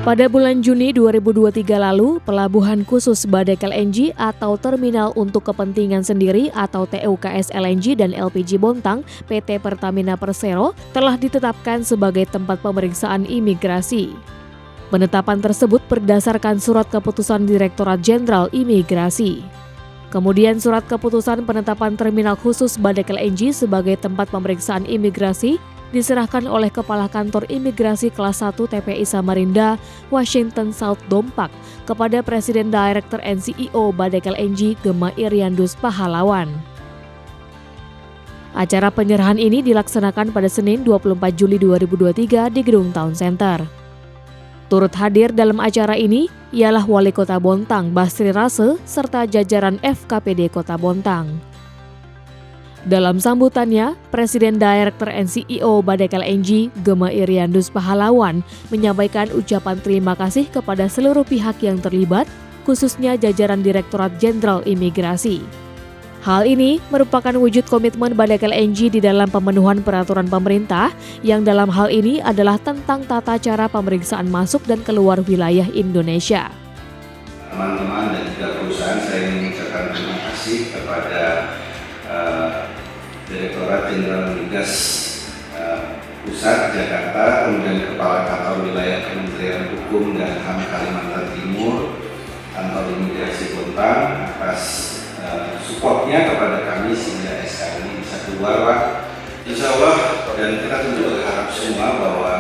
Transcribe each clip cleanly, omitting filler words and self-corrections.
Pada bulan Juni 2023 lalu, Pelabuhan Khusus Badek LNG atau Terminal untuk Kepentingan Sendiri atau TUKS LNG dan LPG Bontang PT Pertamina Persero telah ditetapkan sebagai tempat pemeriksaan imigrasi. Penetapan tersebut berdasarkan surat keputusan Direktorat Jenderal Imigrasi. Kemudian surat keputusan penetapan Terminal Khusus Badek LNG sebagai tempat pemeriksaan imigrasi diserahkan oleh Kepala Kantor Imigrasi Kelas 1 TPI Samarinda, Washington South Dompak kepada Presiden Director and CEO Badek LNG Gema Iriandus Pahlawan. Acara penyerahan ini dilaksanakan pada Senin 24 Juli 2023 di Gedung Town Center. Turut hadir dalam acara ini ialah Wali Kota Bontang Basri Rase serta jajaran FKPD Kota Bontang. Dalam sambutannya, Presiden Director and CEO Badek LNG Gema Iriandus Pahlawan menyampaikan ucapan terima kasih kepada seluruh pihak yang terlibat, khususnya jajaran Direktorat Jenderal Imigrasi. Hal ini merupakan wujud komitmen Badek LNG di dalam pemenuhan peraturan pemerintah yang dalam hal ini adalah tentang tata cara pemeriksaan masuk dan keluar wilayah Indonesia. Teman-teman dan juga perusahaan, saya mengucapkan terima kasih kepada Direktorat Jenderal Migas Pusat Jakarta, kemudian Kepala Kantor Wilayah Kementerian Hukum dan HAM Kalimantan Timur, Kantor Imigrasi Bontang atas supportnya kepada kami sehingga SK ini bisa keluar, Pak. Insya Allah, dan kita tentu berharap semua bahwa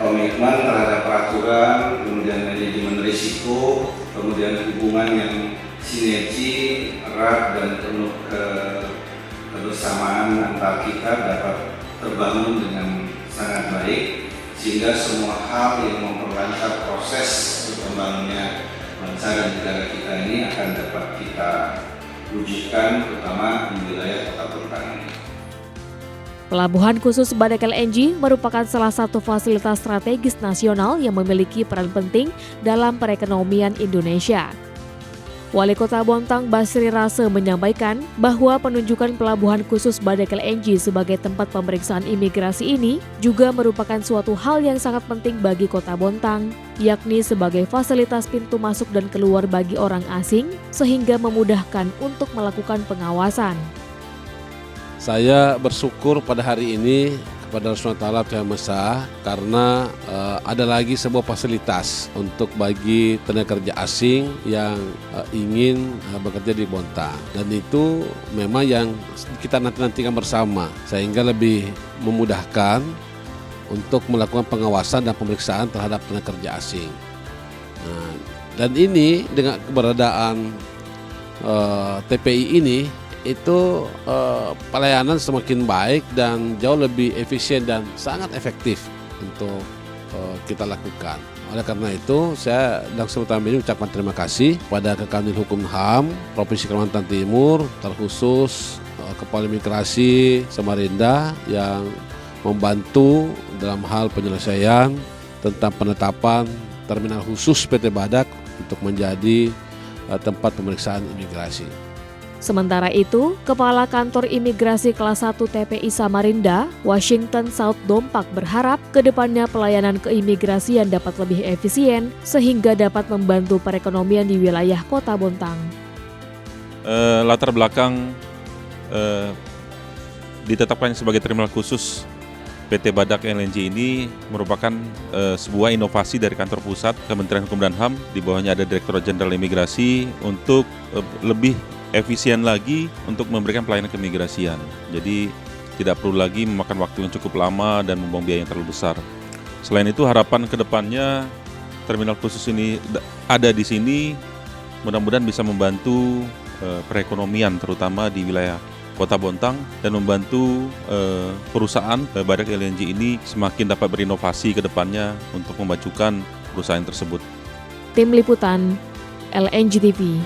komitmen terhadap peraturan, kemudian manajemen risiko, kemudian hubungan yang sinergi erat dan penuh kebersamaan antar kita dapat terbangun dengan sangat baik, sehingga semua hal yang memperlancar proses berkembangnya bangsa dan negara kita ini akan dapat kita wujudkan, terutama di wilayah Kota Bontang ini. Pelabuhan Khusus Badek LNG merupakan salah satu fasilitas strategis nasional yang memiliki peran penting dalam perekonomian Indonesia. Wali Kota Bontang Basri Rase menyampaikan bahwa penunjukan Pelabuhan Khusus Badek LNG sebagai tempat pemeriksaan imigrasi ini juga merupakan suatu hal yang sangat penting bagi Kota Bontang, yakni sebagai fasilitas pintu masuk dan keluar bagi orang asing sehingga memudahkan untuk melakukan pengawasan. Saya bersyukur pada hari ini kepada Allah SWT Yang Maha karena ada lagi sebuah fasilitas untuk bagi tenaga kerja asing yang ingin bekerja di Bontang, dan itu memang yang kita nantikan bersama sehingga lebih memudahkan untuk melakukan pengawasan dan pemeriksaan terhadap tenaga kerja asing. Dan ini dengan keberadaan TPI ini itu pelayanan semakin baik dan jauh lebih efisien dan sangat efektif untuk kita lakukan. Oleh karena itu, saya langsung ini ucapkan terima kasih pada Kekanwil Hukum HAM Provinsi Kalimantan Timur, terkhusus Kepala Imigrasi Samarinda yang membantu dalam hal penyelesaian tentang penetapan Terminal Khusus PT Badak untuk menjadi tempat pemeriksaan imigrasi. Sementara itu, Kepala Kantor Imigrasi Kelas 1 TPI Samarinda, Washington South Dompak berharap kedepannya pelayanan keimigrasian dapat lebih efisien sehingga dapat membantu perekonomian di wilayah Kota Bontang. Latar belakang ditetapkan sebagai terminal khusus PT Badak LNG ini merupakan sebuah inovasi dari kantor pusat Kementerian Hukum dan HAM, di bawahnya ada Direktorat Jenderal Imigrasi untuk lebih efisien lagi untuk memberikan pelayanan keimigrasian. Jadi tidak perlu lagi memakan waktu yang cukup lama dan membuang biaya yang terlalu besar. Selain itu, harapan ke depannya terminal khusus ini ada di sini mudah-mudahan bisa membantu perekonomian terutama di wilayah Kota Bontang dan membantu perusahaan Badek LNG ini semakin dapat berinovasi ke depannya untuk memajukan perusahaan tersebut. Tim Liputan LNG TV.